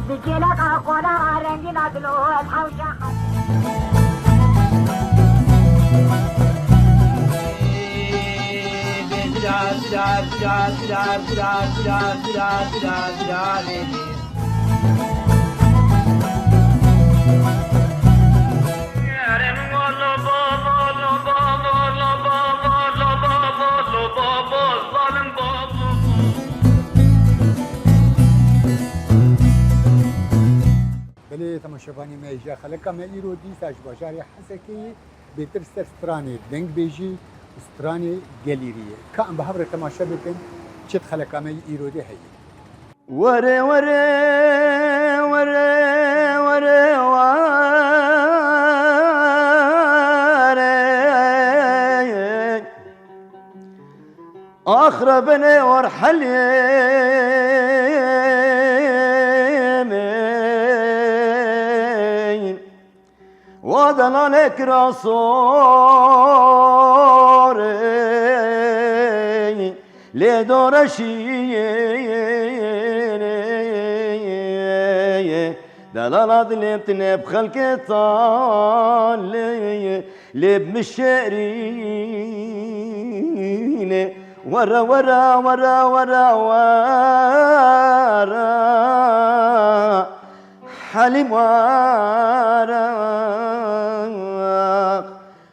بجيلك أقونا رنجنا دلو الحوشة بله تماشاوانی میجا خلکا می ایرو دیساش باشاری حسکی بهتر سترانی دنگ بیجی سترانی گلیریه که ام به هر تماشا بکن چت خلکا می ایرو دی هی وره وره وره وره وره آخر بني وارحل يمين وضلالك رصوري لدور شيء دلالة ظلمتني بخلق طالي لب مشرين ورا ورا ورا ورا ورا حليم ورا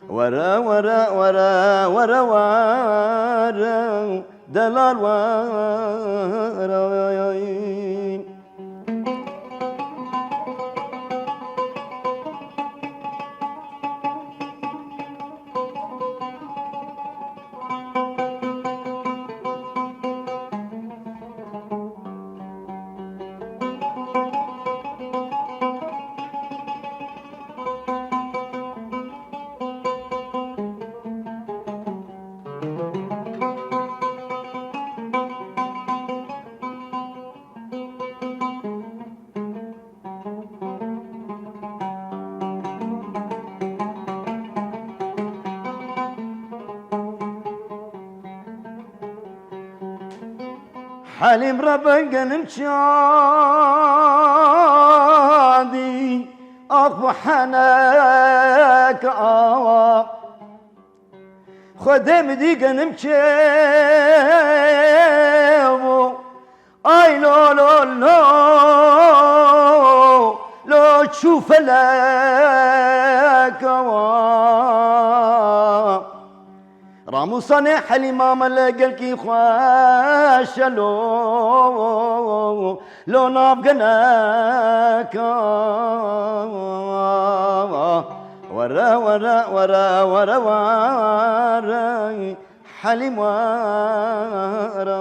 ورا ورا ورا ورا ورا دلال ورا حليم ربنا مشادي أخو حناك خدم ديقا نمشيبو اي لو لو لو لو تشوف لك رامو صانع حليمة ملقلكي خواش لو نابقناك ورا ورا ورا ورا ورا حليم ورا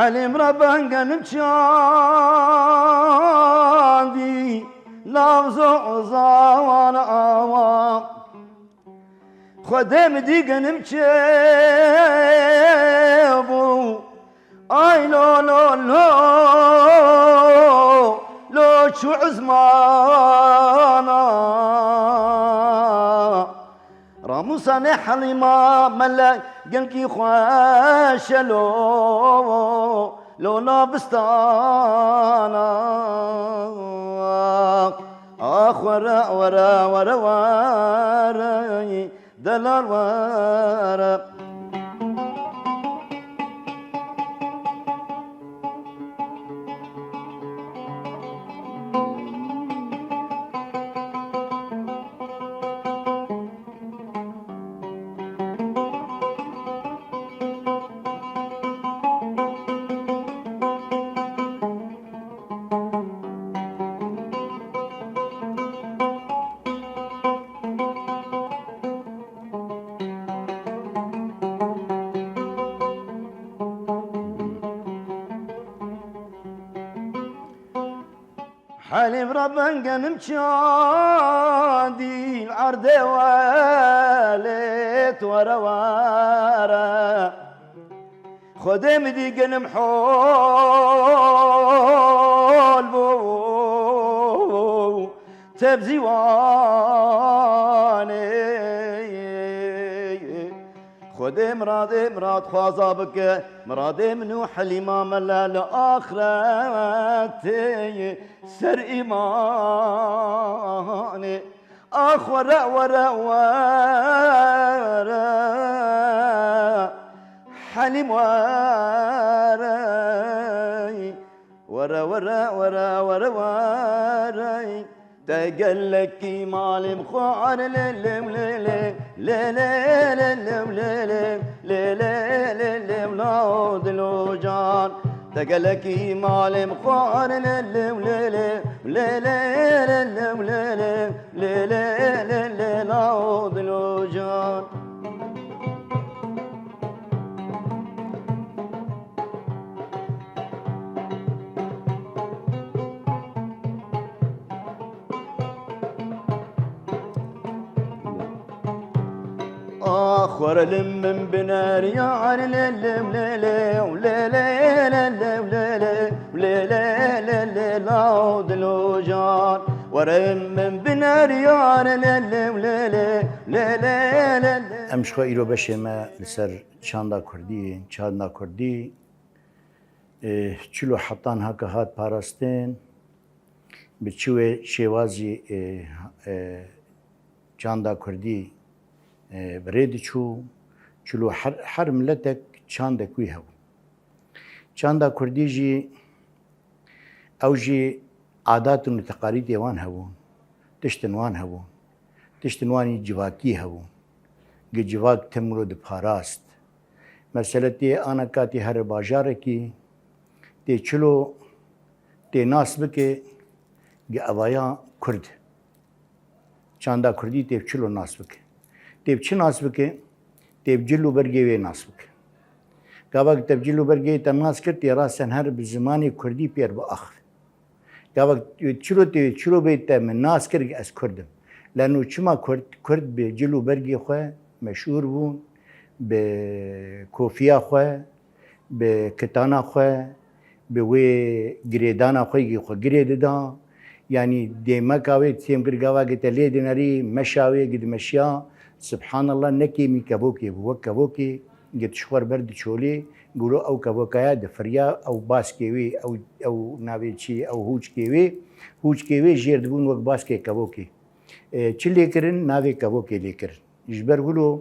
حليم ربنا نمشادي لفظ عزاوان آوام خدم ديق نمشيبو اي لو لو لو لو شو عزمانا راموساني حليمة ملا قلكي خواش لو نابستانا اخ ورا ورا ورا ورا دلال ورا حليم ربن قنم شادي العرض واليت وروارا خدم دي قنم حول بو تبزي واني خدي مراد خوازا بك مراد منو حليمة ملا لآخرتي سر إيماني آخ ورا ورا ورا حليم ورا ورا ورا ورا ورا ورا تقل لك مالي مخوار للم للم للم للم للم لود الوجان تقل لك مالي مخوار للم للم للم للم لود الوجان آخر لم من بنار يار للم للم للم للم لود الوجان ورم من بنار يار للم للم امشخوا ایرو بشه ما لسر چاندا کردی چلو حطان هکا هات پاراستین به چوه شوازی چاندا کردی بريد چلو هر ملتك چاندا کوي هو چاندا كردي جي او جي عادات و تقاليد وان هو تشتنوان هو تشتنواني جواكي هو جواك تمرو د پاراست مسألتي انا كاتي هر باجار كي تي چلو تي ناس بكي اوايا كرد چاندا كردي تي چلو ناس بكي تیب چی ناس بکه تیب جلو برگی وی ناس بکه گاوک تیب جلو برگی تماس کرد تیرا سنهر بزمانی کردی پیر با آخر گاوک چلو بیت من ناس کرد از کردم لانو چما کرد به جلو برگی خواه مشهور بون به کوفیا خواه به کتانا خواه به وی گریدانا خواه گرید دا یعنی دیمک آوی تیم کرد گاوک تلی دیناری مشاوی گد مشیا سبحان الله نكي مي كابوكي وكابوكي قد شخور برد شولي قولوا او كابوكايا دفريا او باسكيوي او نابيتشي او هوچكيوي جير دبون وك باسكي كابوكي چلي كرن ناوي كابوكي ليكرن جبر قولوا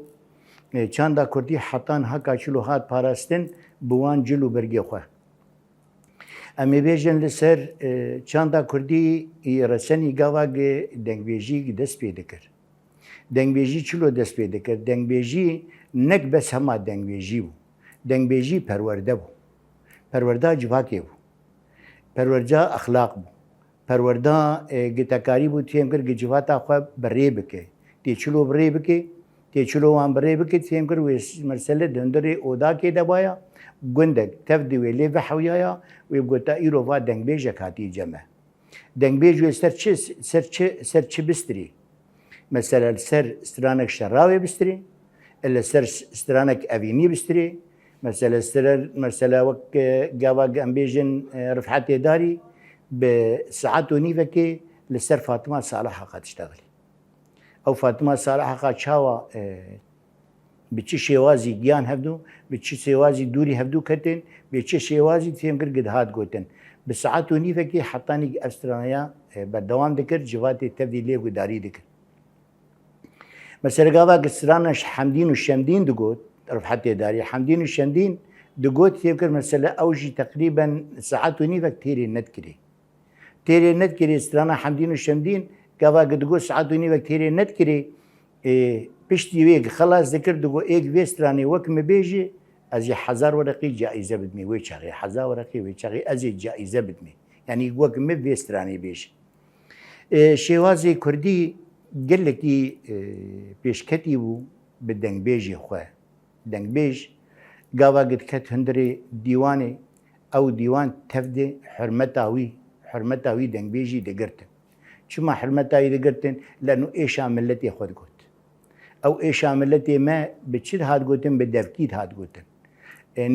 چاندا كردي حطان هكا چلو هات پاراستن بوان جلو برگي خواه امی بیجن لسر چاندا کردی رسنی گاواگ دنگبیجی دست پیدا کرد دنگبیجی چلو دست پیدا کرد دنگبیجی نک بس همه دنگبیجی بو دنگبیجی پرورده بو پرورده جواکی بو پرورده اخلاق بو پرورده گتاکاری بو تیم کرد جواتا خواه بری بکه تی چلو بری بکه تی چلو وان بری بکه تیم کرد وی مرسله دندری اودا که دبایا گندک تفدی ویلی بحویایا ويبقى ايرو فا دنگبيجا كاتي جمع دنگبيجو سر چه بستري مثلا سر استرانك شراوي بستري الا سر استرانك افيني بستري مثلا وك جاوا امبيجن رفعتي داري بساعات ونيفكي لسر فاطمه صالحه قد تشتغلي او فاطمه صالحه قد شاوا بچی شوازی گیان هفدو بچی شوازی دوری هفدو کتن بچی شوازی تیم کرد قد هات گوتن بساعات و نیفه کی حطانی استرانیا بدوام دکر جواتی تبدیلی و داری دکر مثلا قاوا استرانش حمدین و شمدین دگوت رفعت داری حمدین و شمدین دگوت تیم کرد مثلا اوجی تقریبا ساعات و نیفه تیری ند کری استرانا حمدین و شمدین قاوا دگوت ساعات و نیفه تیری ند کری پشتی ویگ خلاص ذکر دگو ایک ویسترانی وکم بیجی از 1000 ورقی جایزه بدمی وی چاقی 1000 ورقی وی چاقی از جایزه بدمی یعنی وکم ویسترانی بیج شوازی کردی گلکی پیشکتی بو به دنگ بیجی خواه دنگ بیج گاوا قد کت هندری دیوانی او دیوان تفده حرمتا وی دنگ بیجی دگرتن چما حرمتا وی دگرتن لانه ایشا ملتی خود گوت او ایشا ملتی ما بچید هات گوتن به دفکید هات گوتن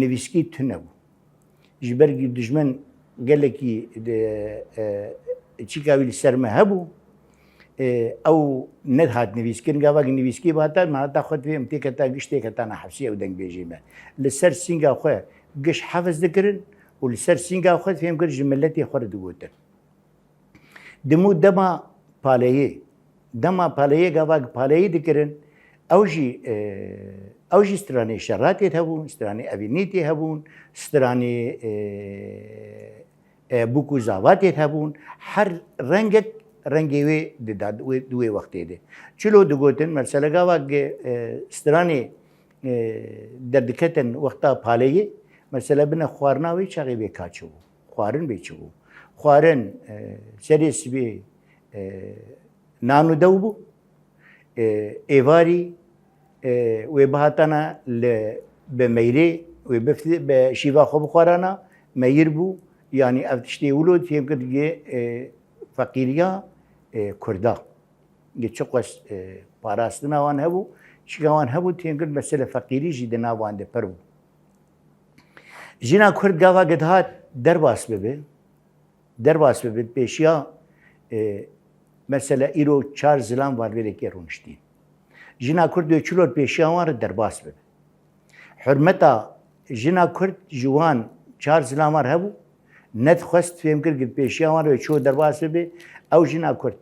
نویسکی تنبو جبرگی دجمن گلکی چی کاویل سرمه هبو او ندهات نویسکن گاواگ نویسکی باتا ما تا خود فیم تی کتا گشتی کتا نحفسی او دنگ بیجی ما لسر سینگا خواه گش حفظ دکرن و لسر سینگا خود فیم کر جملتی خورد گوتن دمو دما پالیه گاواگ پالیه دکرن اوجی سترانی شراتي هبون سترانی اوینیتی هبون سترانی بوکو زاواتی هبون هر رنگی وی داد دوی وقتی ده چلو دگوتن مثلا گاواگ سترانی دردکتن وقتا پالیه مثلا بنا خوارناوی چاقی بی کاچو خوارن بی چو خوارن سریس بی نانو دوبو ایواری و بهاتنا به میری و به شیوا خوب خورانا میر بو یعنی افتشتی ولود تیم که دیگه فقیریا کردا یه چقدر پاراستنا وان هبو چیکوان هبو تیم که مثل فقیری جدنا وان ده پرو جنا کرد گاوا گدهات درباس ببه پیشیا مثلا ایرو چار زلام وار ویره که رونشتی جنا کرد چلور پیشیا وار درباس ببه حرمتا جنا کرد جوان چار زلام وار هبو ند خواست فهم کرد پیشیا وار چو درباس ببه او جنا کرد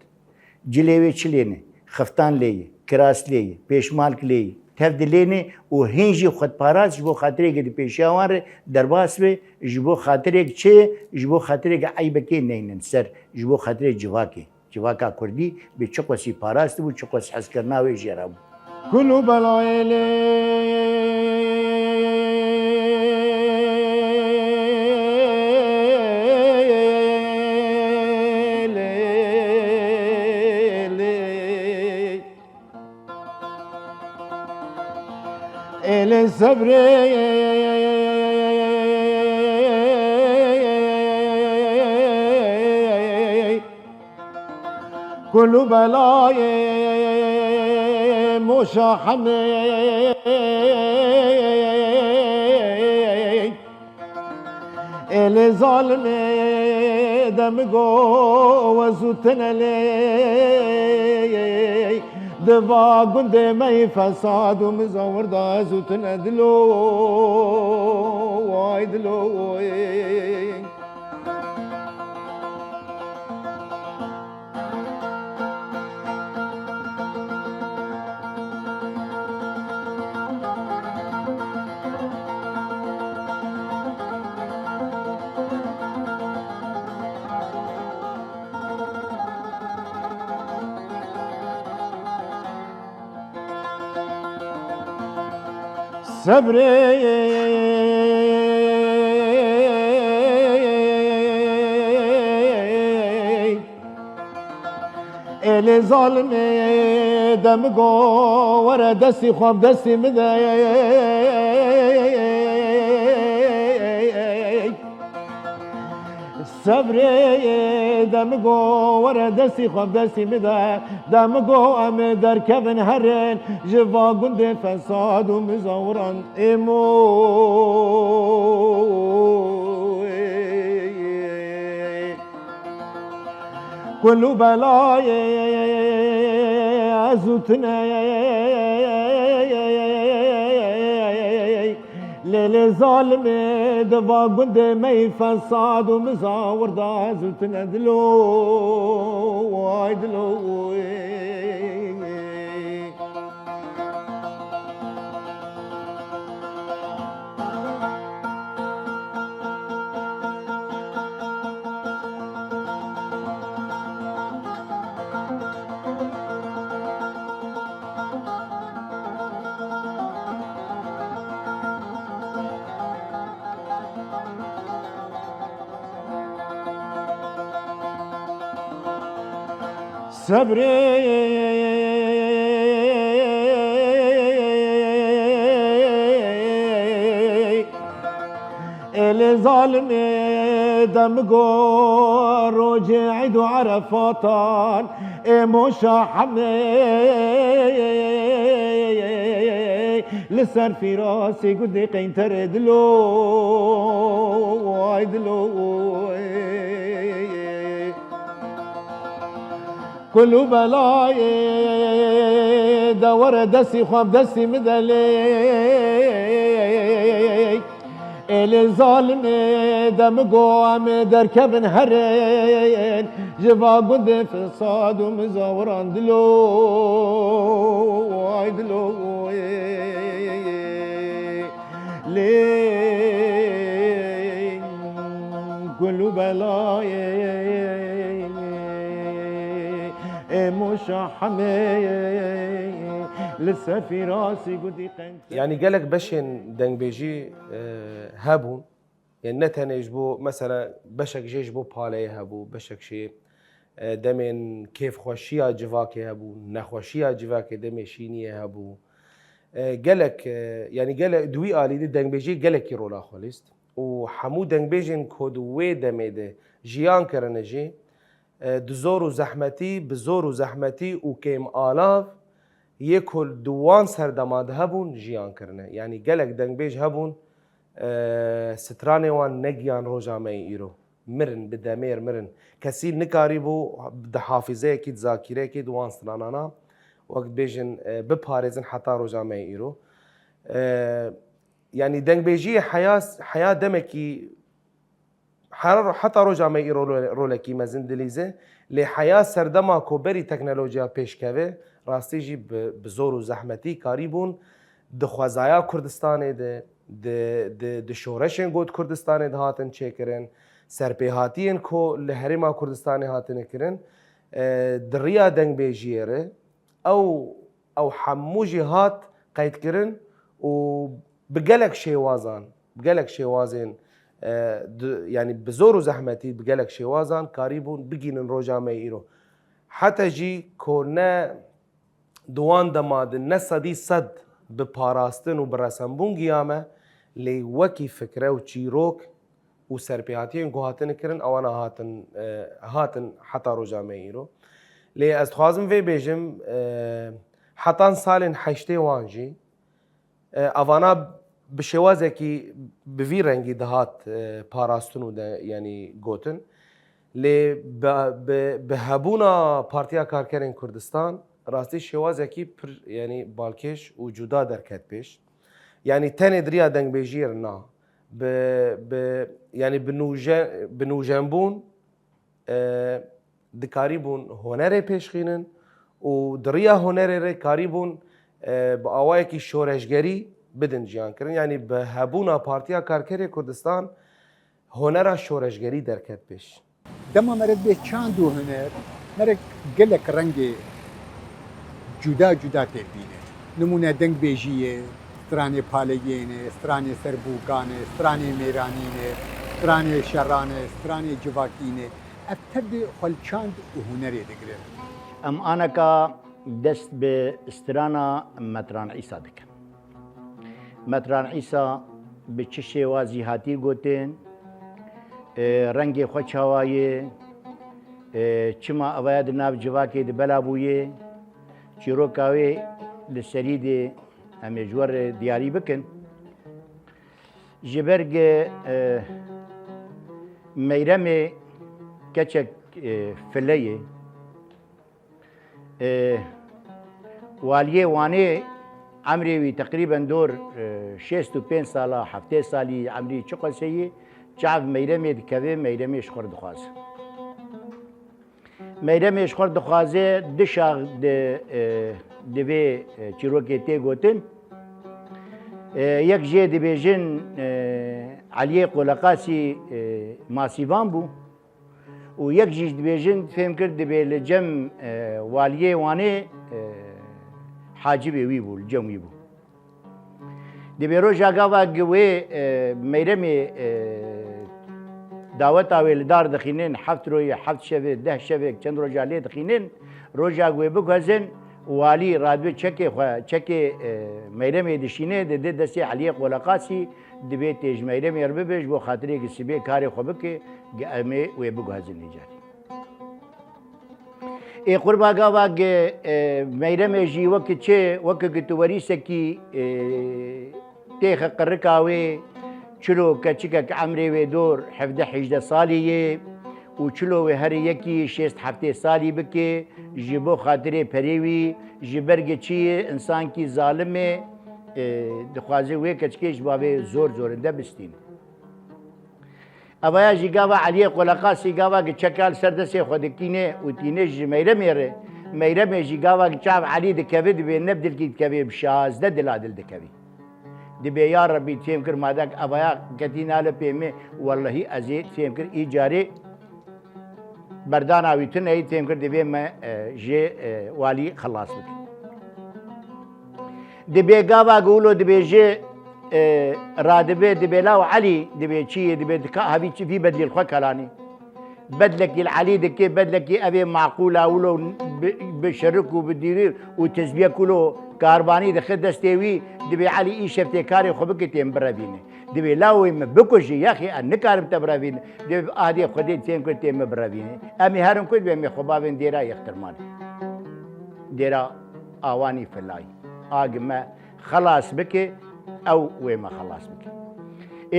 جلیوی چلینه خفتان لیه کراس لیه پیشمالک لیه تفد لینه و هنجی خود پاراز جبو خاطره که پیشیا وار درباس به جبو خاطره چه جبو خاطره که عیبه که نینن سر جبو خاطره جواکا کردی به چقوسی پاراست بود چقوس حس کرناوی جیرا بود كل بلايلي إلى الصبر كل بلاي مشاحنة إلى ظالم دمقو وزوتنا لي دفا قند مي فساد ومزور دا زوتنا دلو واي دلو صبري إلي ظالمي دمقو ورا دسي خواب دسي مداي صبري دمقو ورا دسي خواب دسي مداي دمقو ام در كبن هرن جوا قند فساد ومزوران امو كل بلاي ازوتنا ليلي ظالم دفا قند مي فساد ومزاور دا ازوتنا دلو واي دلو صبري اللي ظالمي دمگو رجع عيد عرفاتان مشاحمي لسر في راسي قد قينتر دلو دلو كل بلاي دور دسي خواب دسي مدلي الظالم دمگو ام در کبن هرین جوا گند فساد و مزاوران دلو وای دلو لی گلو بلای مشاحمه لسه في راسي قدي قنت يعني قالك بشن دنبيجي هابون يعني نتنج بو مثلا بشك جيش بو بالي هابو بشك شي دمن كيف خوشيا جواكي هابو نخوشيا جواكي دمي شينيه هابو قالك يعني قال دوي آلي دي دنبيجي قالك يرولا خالص وحمو دنبيجن كودوي دميده جيان كرنجي دزور و زحمتي بزور و زحمتي وكيم آلاف يكل دوان سردماد هبون جيان كرنه يعني قالك دنبيج هبون ستراني وان نجيان روجامي ايرو مرن بدمير مرن كسيل نكاريبو بده حافظه كيد ذاكره كيد وان سترانانا وقت بيجن بباريزن حتى روجامي ايرو يعني دنبيجي حياه دمكي حتى روجامي ايرو رولكي مزن دليزه لحياه سردما كوبري تكنولوجيا بيشكوه راستی جی بزور و زحمتی کاریبون دخوازایا کردستان ده شورشن گود کردستان ده هاتن چه کرن سرپیهاتین کو لحرما کردستان هاتن کرن دریا دنگ بیجیره او حموجی هات قید کرن و بقلق شیوازن يعني بزور و زحمتی بقلق شیوازان کاریبون بگینن روجامه ایرو حتى جي كونا دوان دماد نصدي صد بپاراستن و برسنبون قيامه لي وكي فكره و چيروك و سرپيهاتين كو هاتن كرن اوانا هاتن حتى روجامه ايرو لي از خوازم في بيجم حتى سالن حشتي وانجي اوانا بشوازكي بفي رنگي دهات پاراستن و يعني گوتن لی به هبونا پارتیا کارکرین کردستان راستی شوازکی پر یعنی بالکش و جدا درکت پیش یعنی تن دریا دنگ بیجیر نه یعنی بنوجنبون دکاریبون هنر پیش خینن و دریا هنر کاریبون با آوای کی شورشگری بدن جیان کردن یعنی به هبونا پارتیا کارکری کردستان هنر شورشگری درکت پیش دما مرد به چند دو هنر مرد گلک رنگ جدا جدا تبینه نمونه دنگ بیجیه سترانه پالگینه سترانه سربوکانه سترانه میرانینه سترانه شرانه سترانه جواکینه ابتد خل چند هنری دگره ام انا کا دست به استرانا متران عیسی دکن متران عیسی به چه شوازی هاتی گوتن رنگ خوش هوایه چما اوید ناب جواکی د بلابویه چیروکاوی لسرید امیجور دیاری بکن جبرگ میرم کچک فلیه والیه وانه عمری وی تقریبا دور 65 ساله 7 سالی عمری چقدر سیه جعب میرمی دکوی میرمیش خورد خوازه میرمیش خورد خوازه دشاغ دوی چیروکی تی گوتن یک جه دبیجن علیه قلقاسی ماسیوان بو و یک جه دبیجن فهم کرد دبی لجم والیه وانه حاجبی وی بو لجم وی بو دبی رو جاگاوا گوی میرمی دعوت آویل دار دخینن 7 روی 7 شبه 10 شبه چند روزا لی دخینن روزا گوی بگذن والی رادبێ چەکێ مەیرەمێ دشینێ دەدێ دەستی عەلیە قۆلەقاسی دەبێت تێژمەیرە مێر ببێژ بۆ خاترێکی سبێ کارێ خۆ بکێ ئەمێ وێ بگوازن نێجاری ئێ قورباگاواگ مەیرەمێژی وەکە چێ وەکە گتووەریسەکی تێخە قڕکاوێ چلۆ کەچکە کە ئەمرێ وێ دۆر 17 ساڵی یێ و چلۆوێ هەر یەکی 6 ساڵی بکێ ji bo xatirê perêwî ji bergê çi yê insankî zalim ê dixwaze wê keçikê ji bavê zor zorinde bistîn. Evaya jî gava Eliyê Qoleqasî gava çekal ser destê xwe dikîne û tîne ji meyremê re meyremê jî gava çav Elî dikeve dibê neb dilkî dikevê bi 16 dila dil dikevî. Dibê ya Rebbî fêm kir madek evaya ketî nale pêmê wellehî ez ê fêm kir îcarê بردان آویتن ای تیم کرد دبی ما جه والی خلاص بکن دبی گاوا گولو دبی جه رادبه دبی لاو علی دبی چیه دبی دکا هبی چی فی بدلی الخوا کلانی بدلك العلي دكي بدلك أبي معقولة ولو بشرك وبديرير وتسبيح كله كارباني دخل دستوي دبي علي إيش شفتكاري خبك تيم برابينه دبي لاوي بكوجي يا أخي أن نكارب تبرابين دبي أهدي خدي تيم كل تيم برابينه أمي هارم كل بيم خبابين ديرا يخترمان ديرا أواني فلاي ما خلاص بك أو وما خلاص بك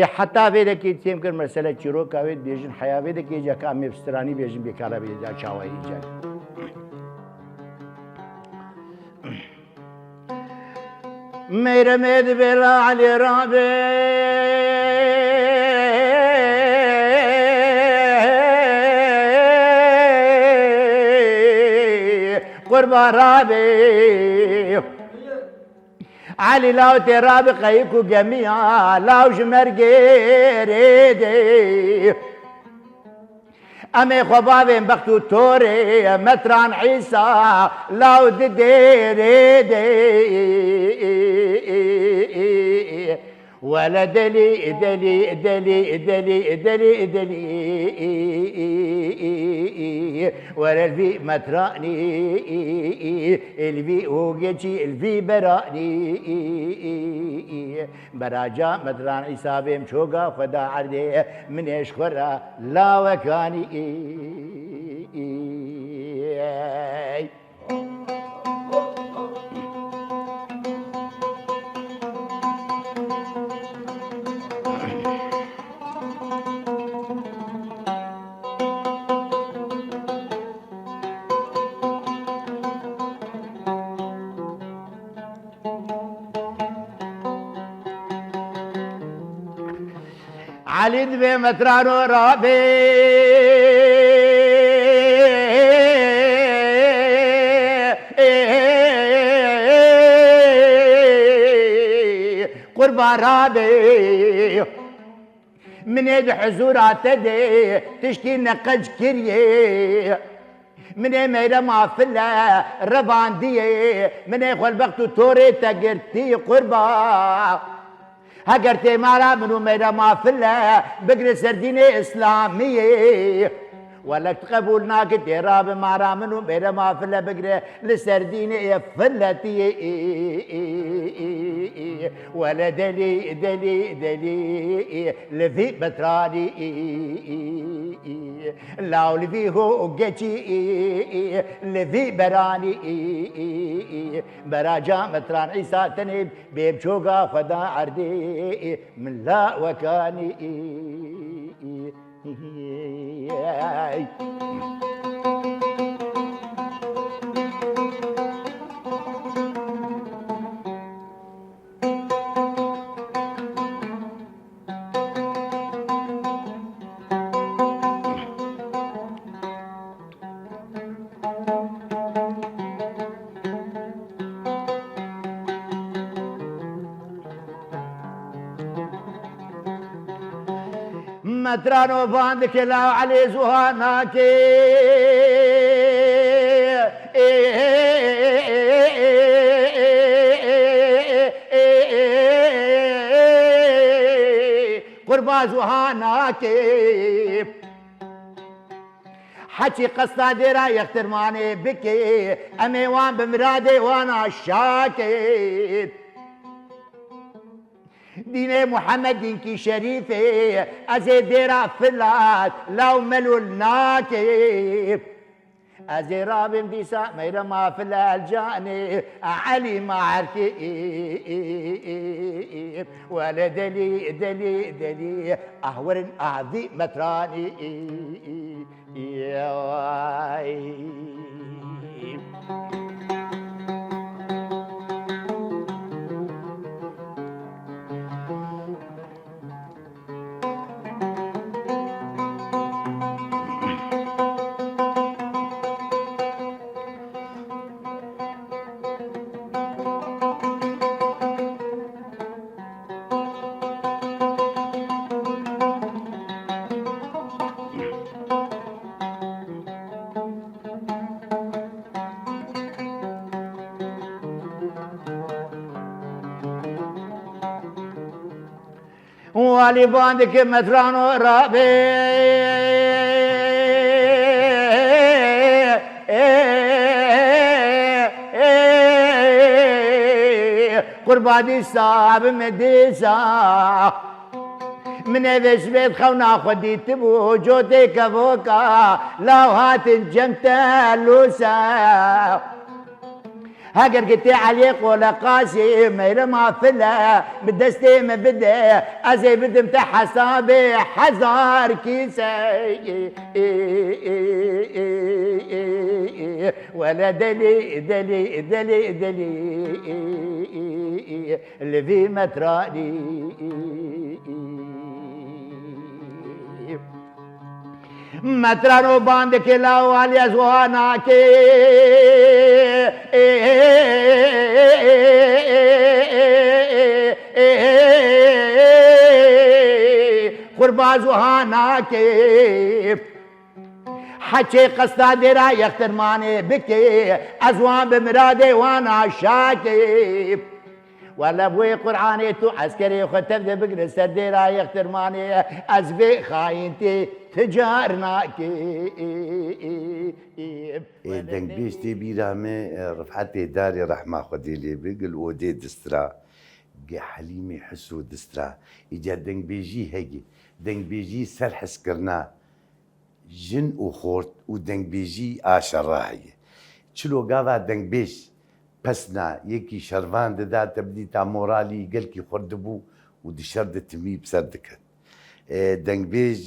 حتی ویده که تیم کر مسئله چیرو کاوید بیشن حیا ویده که جا کام مفسرانی بیشن بیکاره بیده جا چاوایی جا میره مید بلا علی رابه قربان رابه علي لاو تراب قيكو جميعا لاو جمرجيريدي أمي خبابين بختو توري متران عيسى لاو ديريدي ولا دلي دلي دلي دلي دلي دلي ولا الفي متراني الفي هوجي الفي براني براجا متران حسابي مشوقا فدا عردي من يشخرا لا وكاني علي دبي مترانو رابي قربان رابي من يد حزورات دي تشكي نقج كريه من ميرا مافلة ربان دي من يخل بختو توري تقرتي قربا هقرتي مارا منو ميرا مافلة بقر سرديني إسلامية ولا تقبول ناكت راب مارا منو ميرا مافلة بقر لسرديني فلتي ولا دلي دلي دلي لفي بتراني لاو لفي هو جيتي لفي براني براجا متران عيسى تنيب بيب شوقا خدا عردي من لا وكاني مترانو باندك لا علي زهاناك قربا زهاناك حكي قصة ديرا يخترماني بكي أمي وان بمرادي وانا الشاكي دين محمد دينكي شريفي أزي ديرا فلات لو ملو الناكي أزي رابم ديسا ميرا ما فلا الجاني علي ما عركي ولا دلي دلي دلي أهور أعذي متراني يا واي والي باندك مترانو رابي قرباني صعب مديسا من ايش بيت خونا خدي تبو جوتي كفوكا لو هات الجمت لوسا هاجر قلتي عليك ولا قاسي مير ما فلا بدستي ما بدي ازي بدم حسابي حزار كيسي ولا دلي دلي دلي دلي اللي في متراني مترانو باندك الاول يزواناك قرباز وهاناك حكي قصة ديرا يخترماني بكي أزوان بمرادي وانا شاكي ولا بوي قرعاني تو عسكري وختم بقر السديرة يخترماني أزبي خاينتي تجارناكي دنگ بيشتي بيرامي رفعتي داري رحمة خدي لي بقل ودي دسترا جي حليمي حسو دسترا إجا دنگ بيجي هيجي دنگ بيجي سرحس كرنا جن وخورت ودنگ بيجي آشراهي چلو قاوا دنگ بيش پسنا یکی شروان دادا تبدی تا مورالی گل کی خورد بو و دی شرد تمی بسر دکت دنگ بیج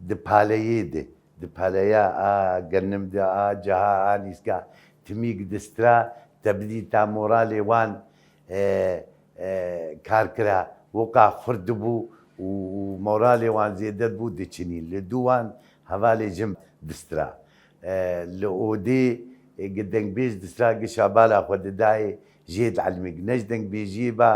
دپالیه دپالیا گرنم دا جها آنیسکا تمی دسترا تبدی تا مورالی وان کار کرا وقع خورد بو و مورالی وان زیادت بو دی چنین لدوان حوالی جم دسترا لعودی قدنگ بیج دستراقي شابالا خود داي جيد علمي نجدنگ بيجيبا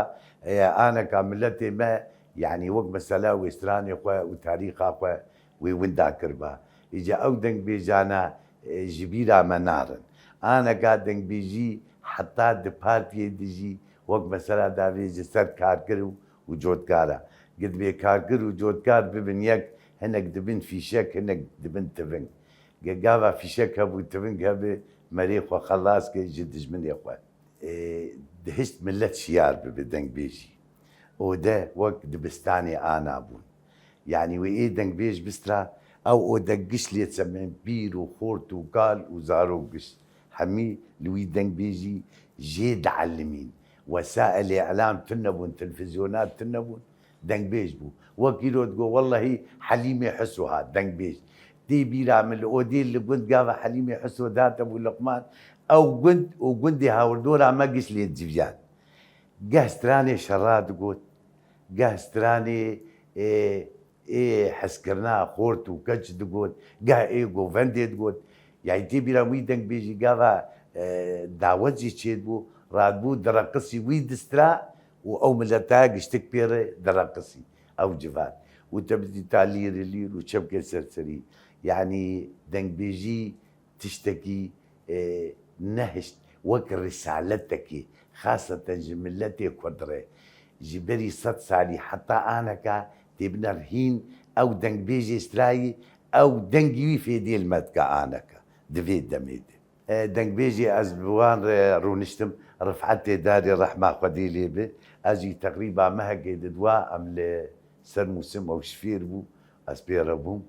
انا كاملتي ما يعني وق مسألة وإسراني خوا وتاريخ خوا ويوندا كربا إجا أو دنگ بيجانا جبيرا منارن أنا قادنگ بيجي حتى دبارتي ديجي وق مسألة دافي جسد كاركرو وجود كارا قد بي كاركر وجود كار ببن يك هنك دبن في شك هنك دبن تبن قاوا في شك هبو تبن هبو مريخ وخلاص كي جدج من يخوان دهشت ملت شيار بدنگ بيجي وده وقت دبستاني انا ابون يعني وايه دنگ بيج بسترا او دقش لي تسمين بير وخورت وقال وزاروقش حمي لوي دنگ بيجي جيد علمين وسائل اعلام تنبون تلفزيونات تنبون دنگ بيج بو وكيلو تقول والله حليمي حسوها دنگ بيج دي بيرا من الاودي اللي قلت قاوا حليمي حسو ذات ابو لقمان او قلت وقلت هاوردورا ما قش لي الجفيان قاستراني شراد قلت قاستراني إيه حسكرنا خورت وكتش قلت قا ايه قوفندي قلت يعني دي بيرا ويدنك بيجي قاوا دعوتي تشيد بو رادبو درقسي ويدسترا او ملتاق اشتك بيري درقسي او جفان وتبدي تعلير الليل وشبكه سرسري يعني دنگ بيجي تشتكي نهشت وك رسالتك خاصة جملتي قدرة جبري صد سالي حتى أنا كا تبنى رهين أو دنگ بيجي استراي او دنگی في دي المدكا انك دفيد دميد دنگ بيجي از بوان رونشتم رفعت داري رحمة قديلي به اجي تقريبا مهجي دوا ام لسر موسم او شفير بو از بيربوم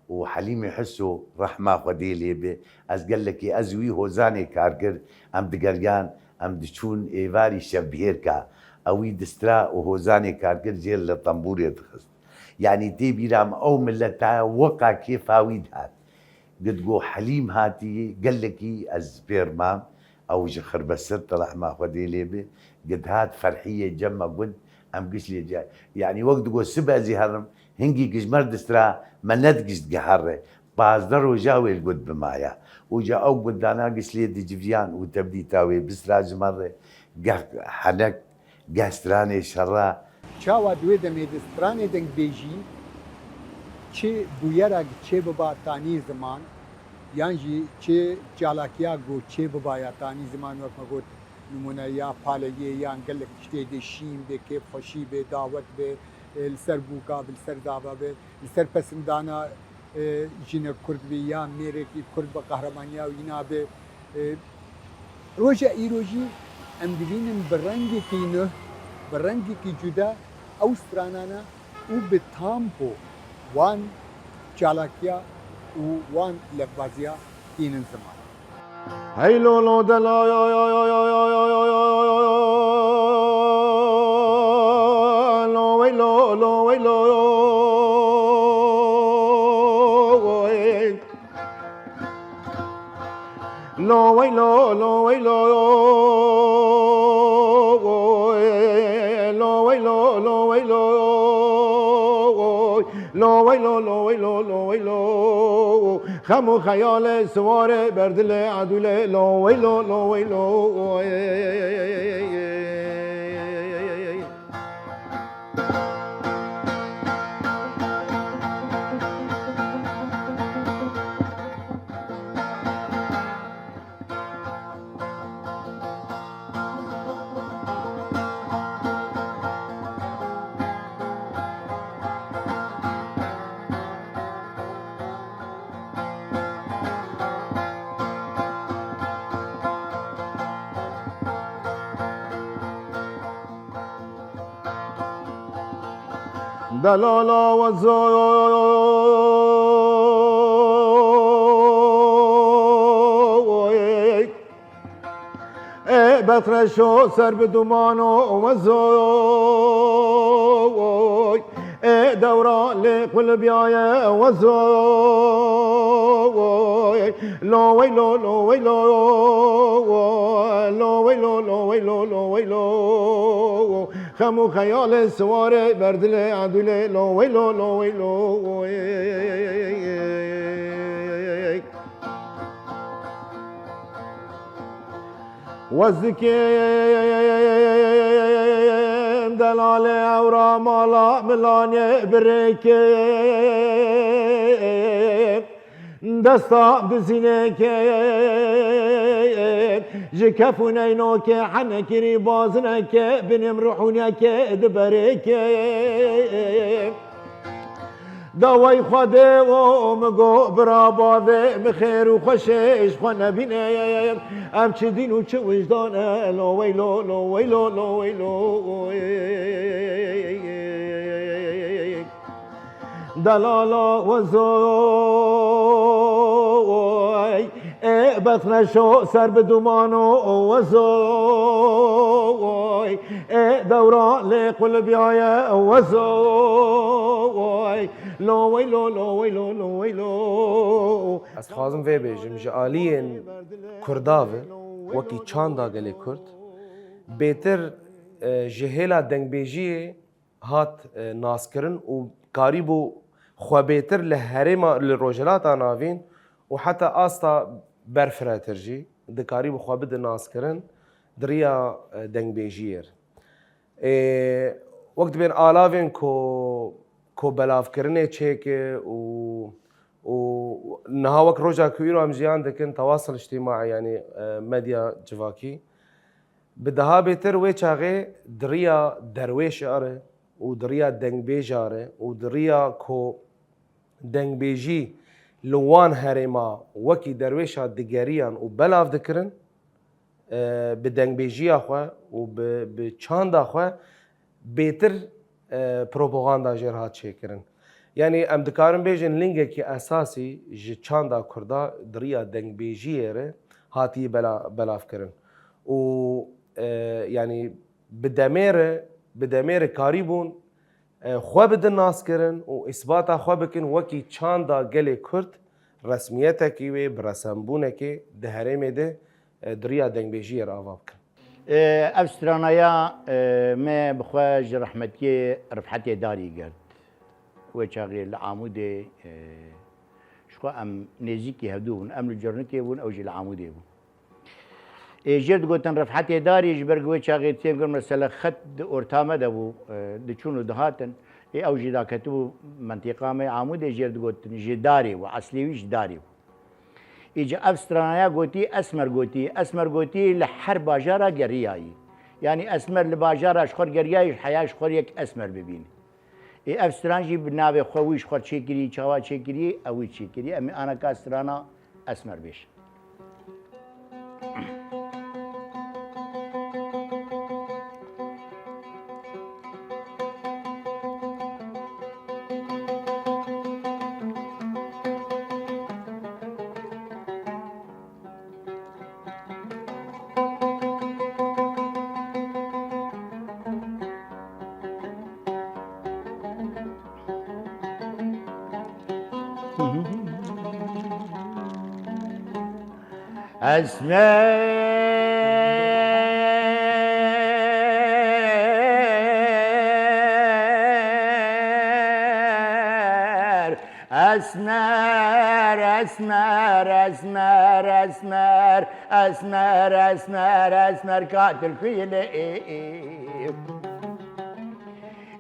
وحليم يحسوا رحمة قديلي به از قال لك ازوي هوزاني كاركر ام دقريان ام دشون ايفاري شبهير كا اوي دسترا وهوزاني كاركر جيل لطنبور يدخل يعني دي بيرام او ملتا وقع كيف هاويد هات قد قو حليم هاتي قال لك از بيرمام او جخر بسرت رحمة قديلي به قد هات فرحية جمع قد ام قش لي جاي يعني وقت قو سبا زي هرم هنجي قجمر دسترا ما ندقش قهره بازدر وجاوي القد بمايا وجا او قدانا قش لي دي جفيان وتبدي تاوي بسراج مرة قه حنك قه ستراني شرا چاوا دوی دمید سترانه دنگ بیجی چه بویرگ چه ببا تانی زمان یعنی چه چالاکیا گو چه ببا یا تانی زمان وقت مگوت نمونه یا پالگی یا انگلک چته دی شیم به که خوشی به دعوت به لسر بوکا به لسر دعوا به لسر پسندانا جن کرد به یا میره کی کرد به قهرمانیا و اینا به روژه ایروژی ام دبینم برنگی کی نه برنگی کی جدا او سترانانا او به تامپو وان چالاکیا و وان لفظیا این زمان هی لولو دلا یا یا یا یا یا یا یا یا لو وی لو لو وی لو لو وی لو لو وی لو لو وی لو لو وی لو لو وی لو لو وی لو لو وی لو خم خیال سوار بردل عدول لو وی لو لو وی لو دلالا و زوی بطرشو سر به دومان و زوی دوران لقل بیای و زوی لو وی لو لو وی لو لو وی لو لو وی لو لو وی لو خمو خیال سوار بردل عدول لو وی لو لو وی لو وزكين دلال اورا مالا ملاني بريكي دستا بزينك جكفونينوك حنكري بازنك بنمرحونك دبريك داوای خواده و مگو براباده بخیر و خوشش خوا نبینه ام چه دین و چه وجدانه لو ویلو لو ویلو لو ویلو دلالا و زوی بطنشو سر به دومانو و زوی دوران لقل بیای و زوی لو ویلو لو ویلو لو ویلو از خوازم وی بیجم جه آلین کرداوه وکی چاندا گلی کرد بهتر جهیلا دنگ بیجی هات ناس کرن و کاری بو خو بهتر لهرما لروجلات ناوین و حتی آستا برفراترجی دکاری بو خو بد ناس کرن دریا دنگ بیجیر وقت بین آلاوین کو بلاف کرنه چیک و نها وقت روجا كويرو هم جيان دكن تواصل اجتماعي يعني ميديا جواكي بدها بيتر وي چاغي دريا درويش اره و دريا دنگ بيج اره و دريا كو دنگبیجی لوان هرما وکی درویشا دگریان و بلاف دکرن به دنگبیجی آخوا و به چاند آخوا بهتر پروپاگاندا جر هات چیکرن یعنی ام دکارن بیجن لینگه که اساسی ج چاندا کردا دریا دنگبیجی ره هاتی بلاف کرن و یعنی بدمیر کاری بون خو بدن ناس کرن و اثبات خو بکن وکی چاندا گل کرد رسمیت کی و برسمبونه کی ده هرم ده دریا دنگبیجی را آواب کن أفسترانايا ما بخواج رحمتي رفحتي داري قرد وشاغي العامودي شخو أم نزيكي هدون أم الجرنتي بون أو جي العامودي بون جرد قوتن رفحتي داري جبرق وشاغي تيم قرم مثلا خد أورتاما دبو دچونو دهاتن أو جي دا كتبو منطقة ما عامودي جرد قوتن جداري وعسليويش داري ایجا افسترانایا گوتی اسمر گوتی لحر باجارا گریایی یعنی اسمر لباجارا شخور گریایی حیاش خور یک اسمر ببین ای افسترانجی بناوی خویش خور چیکری چاوا چیکری اوی چیکری امی آنا کا استرانا اسمر بیش أسمر قاتل كيلي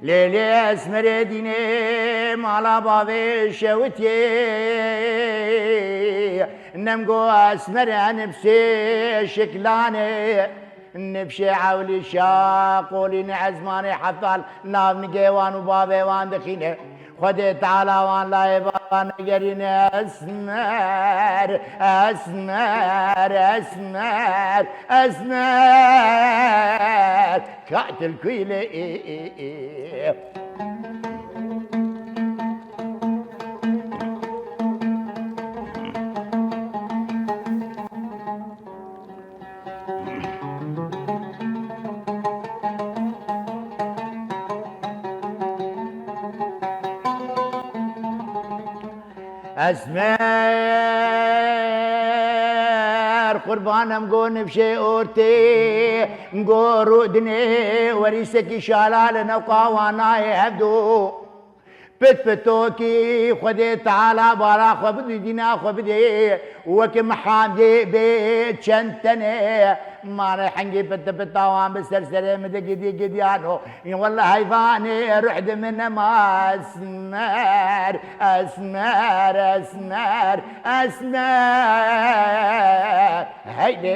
ليلي أسمر ديني مالا بابي شوتي نمقو أسمر نفسي شكلاني نبشي عولي شاقولي نعزماني حفال ناف نقيوان وبابي وان دخيني خدي تعالى وان لا يبان قرين أسمر قاتل كيلي أسمر قربانم قو نبشي أورتي قو رودني وريسكي شالال نوقا واناي هبدو بتوكي خدي تعالى بارا خبدي دينا خبدي وكم حامدي بيت شنتني ما رحنجي بتاوان بسرسري مدقي دي قديانو والله هيفاني رحت من ما أسمر هيدي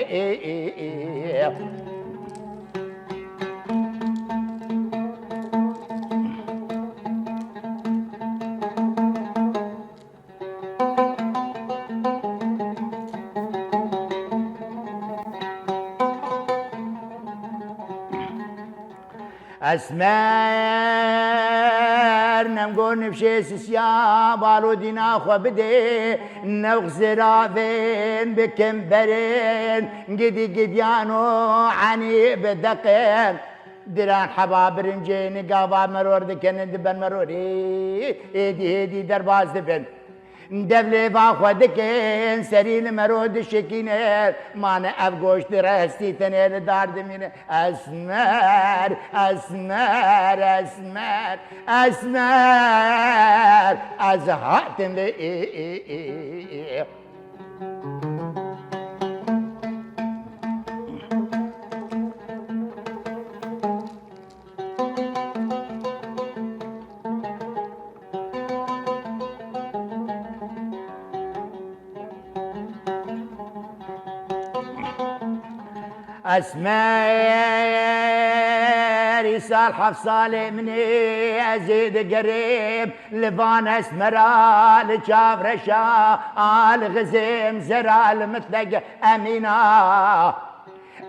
أسمر نمقول نفشي سيا بالو دينا خو بدي نغزرافين بكمبرين قدي قديانو عني بدقين دران حباب رنجيني قابا مرور دكن دبن مروري ايدي درباز دبن دبلي باخو دكين سريل مرود شكينر مانا افغوش درستي تنير دار دمين أسمر أزهاتن لي أسمر سال حف سالي مني أزيد قريب لبان اسمرا لجاب رشا الغزيم زرا المطلق أمينة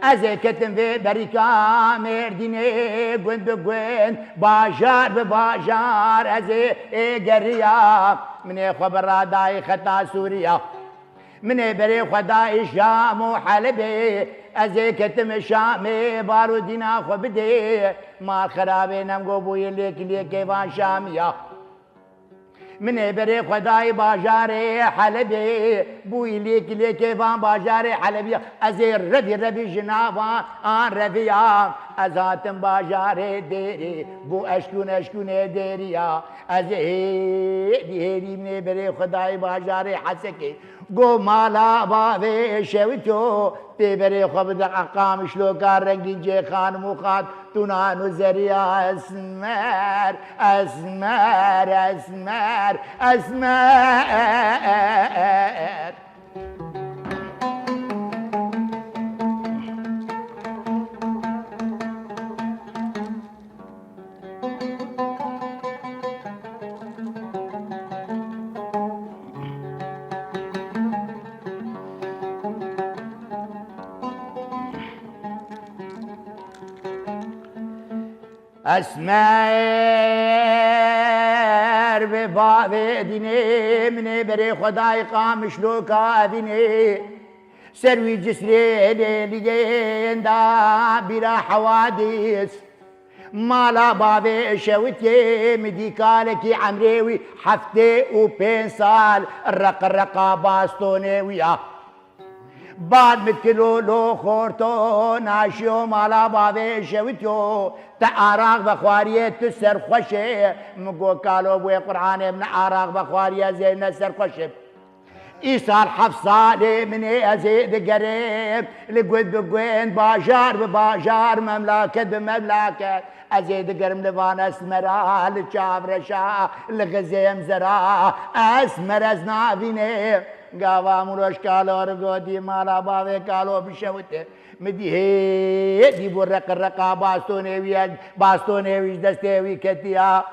أزي كتم في بريكا مرديني قوين بقوين باجار بباجار أزي قريا من خبر داي خطا سوريا من بري خداي شام وحلبي أزي كتم شامي بارودينا خبدي ما خرابي نمقو بوي ليك كيفان شامية من بري خداي باجاري حلبي بوي ليك كيفان باجاري حلبي أزي ربي جنابا آن ربيا أزاتم باجاري ديري بو أشكون ديريا أزي هيدي من بري خداي باجاري حسكي گو مالا باوی شویتو تیبری خبد اقام شلوکار رنگی جه خانمو خاد تونانو زریا اسمر اسمر اسمر اسمر اسمر به باوی دینه منه بره خدای قام شلوکا دینه سروی جسری لیگه دا بیرا حوادث مالا باوی شویتی مدیکالکی عمریوی هفته و 5 سال رقا باستونه ویا بعد متكلو لو خورتو ناشيو مالا باوي شويتو تعراق بخواريه تسر خوشه مقو قالوا بو قران ابن عراق بخواريه زين سر خوشه إيصال حفصالي من أزيد قريب لقود بقوين باجار بباجار مملكة بمملكة أزيد قرم لبان أسمرا لشاف رشا لغزيم زرا أسمر أزنافيني قاوا مروش قالوا رقودي مالا باوي قالوا بشوته مدي هي برق الرقا باستوني ويش دستي كتيا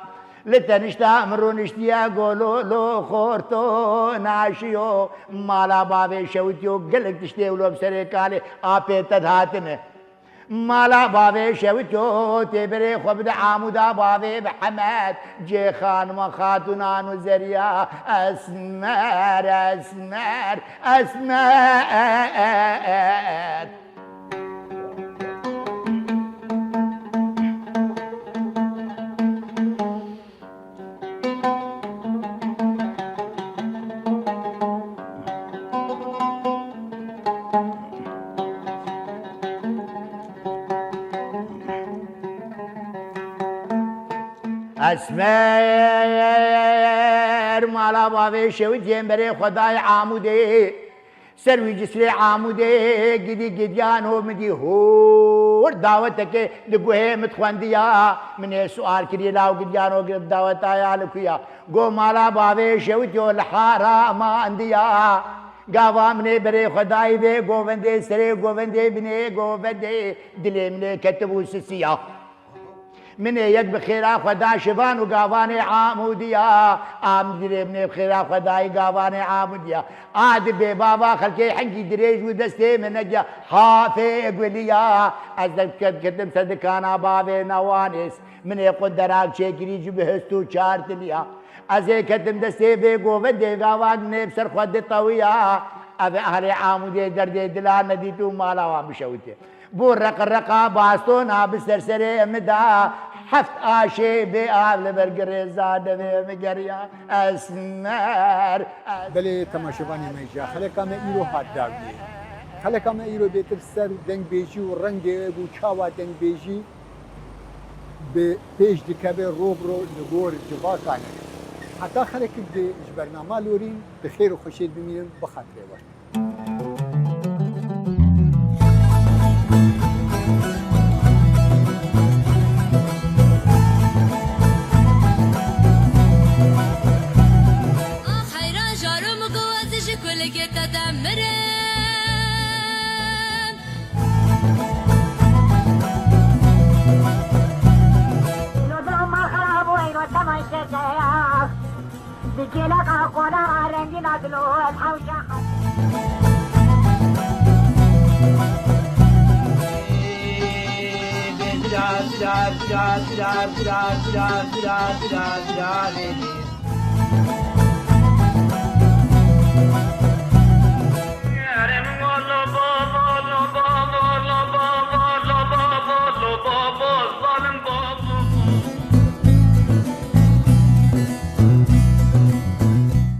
لتنشتا مرونشتيا قولوا لو خورتو ناشيو مالا باوي شوتيو قلق تشتي ولو بسريكالي آبي تدهاتنه مالا باوي شوتيو تبري خبد عامودا باوي بحمد جي خان وخاتونان وزريا اسمر اسمر اسمر اسمر مالا باوي شوتي بري خداي عامودي سروي جسري عامودي قدي قديانو مدي هور دعوتك لقوه متخوانديا من سؤال كري لاو قديانو قد دعوتايا لكويا قو مالا باوي شوتي الحارة ما عنديا قاوا مني بري خداي بي قوفندي سري قوفندي بني قوفندي دلي مني كتبو سسيا من يد بخيرا خدا شفان وقافاني عاموديا دري من بخيرا خداي قافاني عاموديا عاد ببابا خلكي حنكي دريج ودستي من نجا حافي قوليا ازدك كدم صدقانا بابي نوانس من يقود دراك شكري جبهستو شارتليا ازي كدم دستي بيقو بدي قافان نبسر خد طويا ابي اهلي عامودي دردي دلان نديتو مالا وامشوتي بورق الرقا باستونا بسرسري مدا حفت آشي بآب لبرقري زاد مقريا اسمر بله تماشوانی میجا خلکا ما ایرو هات داویه خلکا ما ایرو بیتر سر دنگ بیجی و رنگ بو چاوا دنگ بیجی به پیش دکبه روب رو لگور جواکانه حتی خلک دی برنامه لورین بخیر و خوشید بمیرن بخاطره باش كلاك أخونا رنجي نازلو الحوشة da da da da da da da da da da